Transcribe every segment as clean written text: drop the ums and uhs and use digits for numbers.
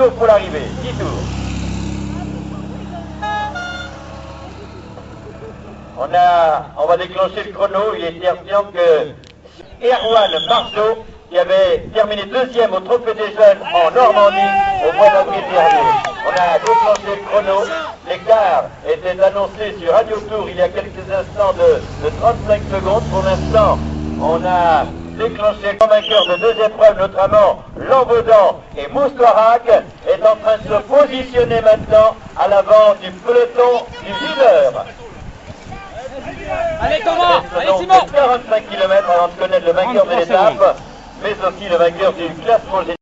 tours pour l'arrivée, 10 tours. On va déclencher le chrono. Il est certain que Erwan Marceau, qui avait terminé deuxième au Trophée des Jeunes en Normandie au mois d'avril dernier. On a déclenché le chrono. L'écart était annoncé sur Radio Tour il y a quelques instants de 35 secondes. Pour l'instant, on a déclenché le vainqueur de deux épreuves, notamment Lambaudan et Moustouarak, est en train de se positionner maintenant à l'avant du peloton du leader. Allez Thomas, allez Simon. 45 km avant de connaître le vainqueur de l'étape, mais aussi le vainqueur du classement général.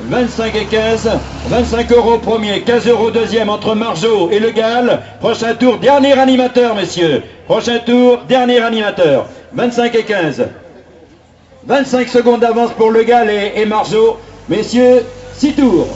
25 et 15, 25 € premier, 15 € deuxième entre Marceau et Le Gall. Prochain tour, dernier animateur, messieurs. Prochain tour, dernier animateur. 25 et 15. 25 secondes d'avance pour Le Gall et Marceau. Messieurs, 6 tours.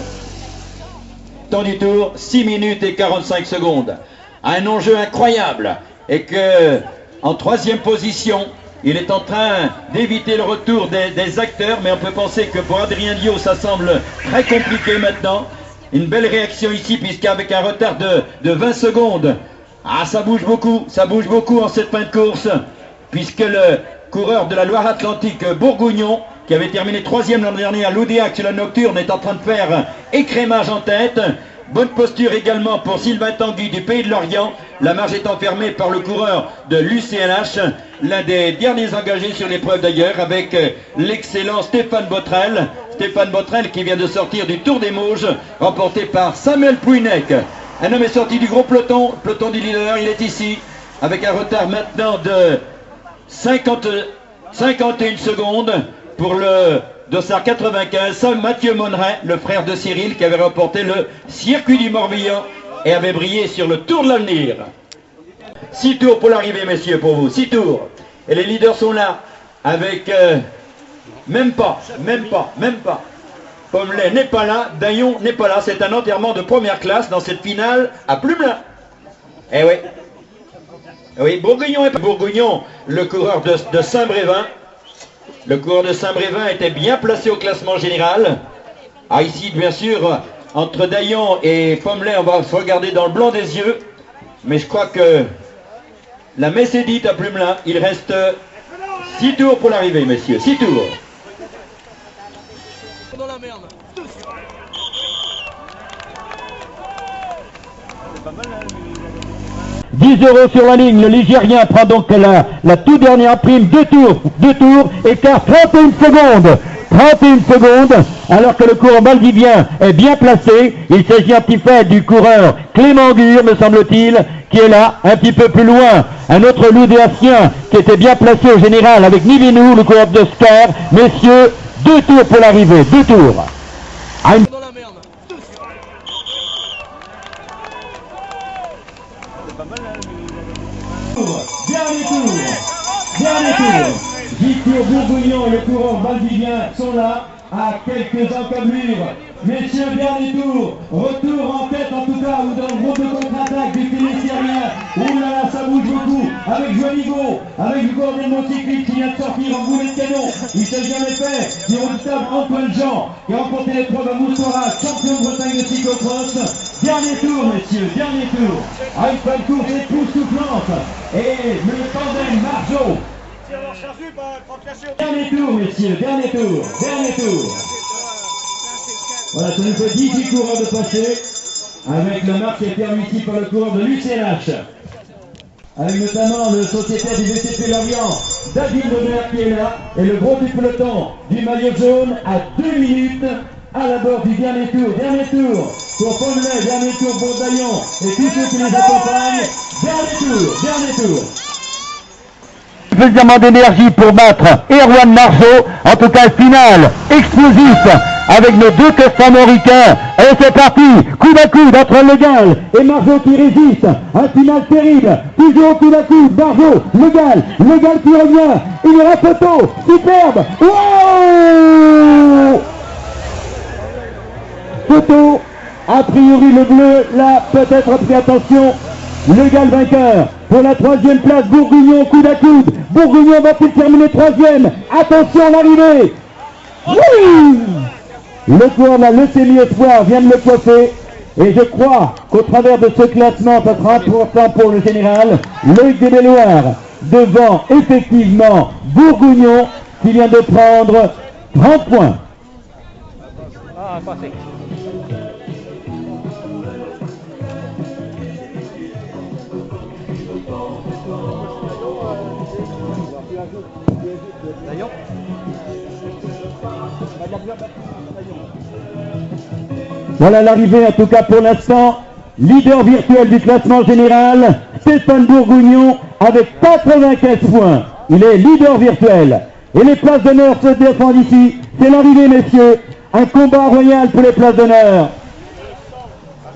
Temps du tour, 6 minutes et 45 secondes. Un enjeu incroyable. Et que, en troisième position, il est en train d'éviter le retour des acteurs, mais on peut penser que pour Adrien Diot, ça semble très compliqué maintenant. Une belle réaction ici, puisqu'avec un retard de 20 secondes, ça bouge beaucoup en cette fin de course, puisque le coureur de la Loire-Atlantique, Bourgougnon, qui avait terminé troisième l'an dernier à l'Oudéac sur la Nocturne, est en train de faire écrémage en tête. Bonne posture également pour Sylvain Tanguy du Pays de Lorient. La marge est enfermée par le coureur de l'UCLH, l'un des derniers engagés sur l'épreuve d'ailleurs, avec l'excellent Stéphane Botrel. Stéphane Botrel qui vient de sortir du Tour des Mauges, remporté par Samuel Pouynec. Un homme est sorti du gros peloton, peloton du leader, il est ici, avec un retard maintenant de 51 secondes pour le Dossard 95, Mathieu Monneret, le frère de Cyril, qui avait remporté le circuit du Morbihan et avait brillé sur le Tour de l'Avenir. 6 tours pour l'arrivée, messieurs, pour vous, 6 tours. Et les leaders sont là, avec même pas. Pommelet n'est pas là, Daillon n'est pas là. C'est un enterrement de première classe dans cette finale à Plumelin. Eh oui. Oui, Bourgougnon, le coureur de Saint-Brévin. Le coureur de Saint-Brévin était bien placé au classement général. Ici, bien sûr, entre Daillon et Pommelet, on va se regarder dans le blanc des yeux. Mais je crois que la messe est dite à Plumelin. Il reste 6 tours pour l'arrivée, messieurs. 6 tours. Dans la merde. 10 € sur la ligne, le Ligérien prend donc la toute dernière prime, 2 tours, écart 31 secondes, alors que le coureur valdivien est bien placé. Il s'agit un petit peu du coureur Clément Gure, me semble-t-il, qui est là, un petit peu plus loin. Un autre loudéacien qui était bien placé au général avec Nivinou, le coureur de Scar. Messieurs, 2 tours pour l'arrivée, 2 tours. Dans la merde. Dernier tour. 10 tours Bourgougnon et le coureur valdivien sont là, à quelques encablures. Messieurs, dernier tour. Retour en tête en tout cas, ou dans le groupe de contre-attaque du Télécérien. Ouh là là, ça bouge beaucoup. Avec Joanigo, avec le coureur des motocyclistes qui vient de sortir en boulet de canon. Il s'est jamais fait du redoutable Antoine Jean, qui a remporté l'épreuve à Moustouarak, champion de Bretagne de cyclocross. Dernier tour, messieurs, dernier tour. Une fin de course époustouflante. Et le tandem Marceau. Dernier tour, messieurs, dernier tour. Voilà, ça nous fait 18 coureurs de passer, avec la marque qui est permise ici par le coureur de l'UCLH. Avec notamment le sociétaire du VCP Lorient, David Bonheur qui est là, et le gros du peloton du maillot jaune à 2 minutes à l'abord du dernier tour pour Pommelet, dernier tour pour Daillon et tous ceux qui les accompagnent. Dernier tour. Suffisamment d'énergie pour battre Erwan Marceau, en tout cas finale explosif avec nos deux costamoricains. Et c'est parti, coude à coude entre Le Gall et Marceau qui résiste, un final terrible, toujours coude à coude, Marceau, Le Gall qui revient, il y aura photo, superbe, wow, photo, a priori le bleu, là peut-être pris attention, Le Gall vainqueur. Pour la troisième place, Bourgougnon, coude à coude. Bourgougnon va-t-il terminer troisième? Attention, l'arrivée. Oui, Le coureur de la leucémie espoir vient de le coiffer. Et je crois qu'au travers de ce classement, ça sera important pour le général. Loïc Desbelloirs devant effectivement Bourgougnon qui vient de prendre 30 points. Voilà l'arrivée en tout cas pour l'instant. Leader virtuel du classement général, Stéphane Bourgougnon avec 95 points. Il est leader virtuel. Et les places d'honneur se défendent ici. C'est l'arrivée, messieurs. Un combat royal pour les places d'honneur.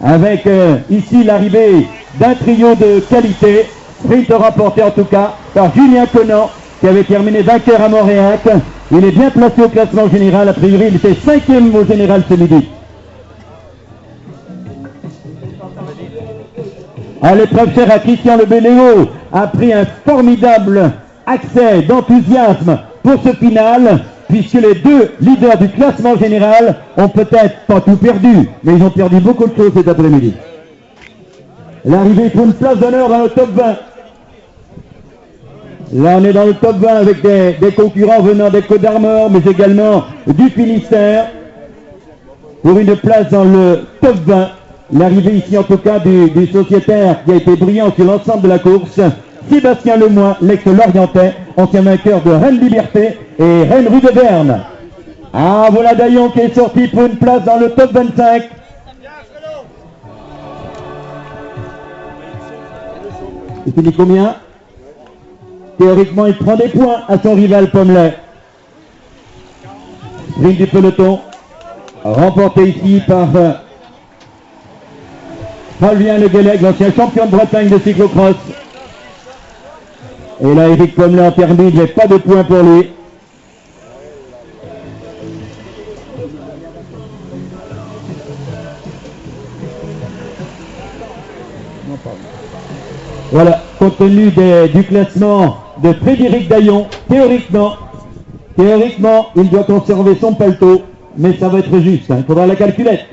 Avec ici l'arrivée d'un trio de qualité. Sprint remporté en tout cas par Julien Conan qui avait terminé vainqueur à Montréal. Il est bien placé au classement général. A priori, il était 5e au général ce midi. À l'épreuve chère à Christian Lebelléo a pris un formidable accès d'enthousiasme pour ce final, puisque les deux leaders du classement général ont peut-être pas tout perdu, mais ils ont perdu beaucoup de choses cet après-midi. L'arrivée pour une place d'honneur dans le top 20. Là, on est dans le top 20 avec des concurrents venant des Côtes d'Armor, mais également du Finistère. Pour une place dans le top 20. L'arrivée ici en tout cas du sociétaire qui a été brillant sur l'ensemble de la course, Sébastien Lemoyne, l'ex-Lorientais, ancien vainqueur de Rennes Liberté et Rennes Rue de Verne. Ah, voilà Daillon qui est sorti pour une place dans le top 25. Il finit combien? Théoriquement, il prend des points à son rival Pommelet. Sprint du peloton, remporté ici par Fabien Le Guellec, l'ancien champion de Bretagne de cyclocross. Et là, Eric Pommelet en termine, il n'y a pas de points pour lui. Voilà, compte tenu du classement de Frédéric Daillon, théoriquement, il doit conserver son paletot, mais ça va être juste, il faudra la calculette.